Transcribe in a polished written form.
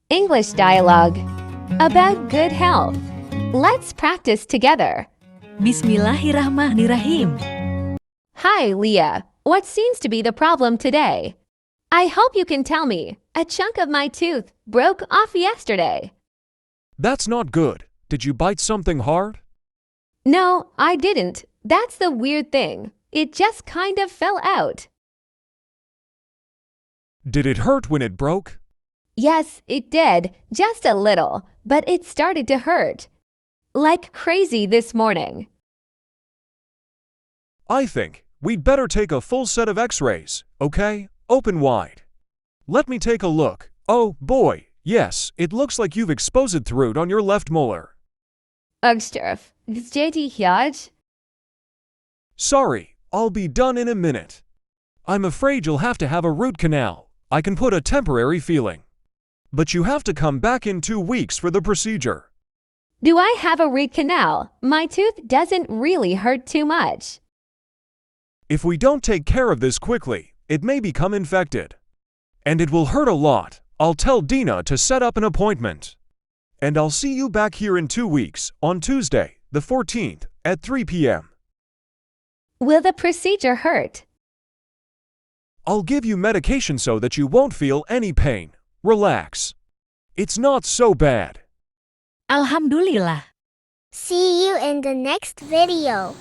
English dialogue about good health. Let's practice together. Bismillahirrahmanirrahim. Hi, Leah. What seems to be the problem today? I hope you can tell me. A chunk of my tooth broke off yesterday. That's not good. Did you bite something hard? No, I didn't. That's the weird thing. It just kind of fell out. Did it hurt when it broke? Yes, it did. Just a little. But it started to hurt. Like crazy this morning. I think we'd better take a full set of x-rays, okay? Open wide. Let me take a look. Oh, boy. Yes, it looks like you've exposed throat on your left molar. Ugstuf. Zdjęty. Sorry, I'll be done in a minute. I'm afraid you'll have to have a root canal. I can put a temporary feeling. But you have to come back in 2 weeks for the procedure. Do I have a root canal? My tooth doesn't really hurt too much. If we don't take care of this quickly, it may become infected. And it will hurt a lot. I'll tell Dina to set up an appointment. And I'll see you back here in 2 weeks, on Tuesday, the 14th, at 3 p.m. Will the procedure hurt? I'll give you medication so that you won't feel any pain. Relax. It's not so bad. Alhamdulillah. See you in the next video.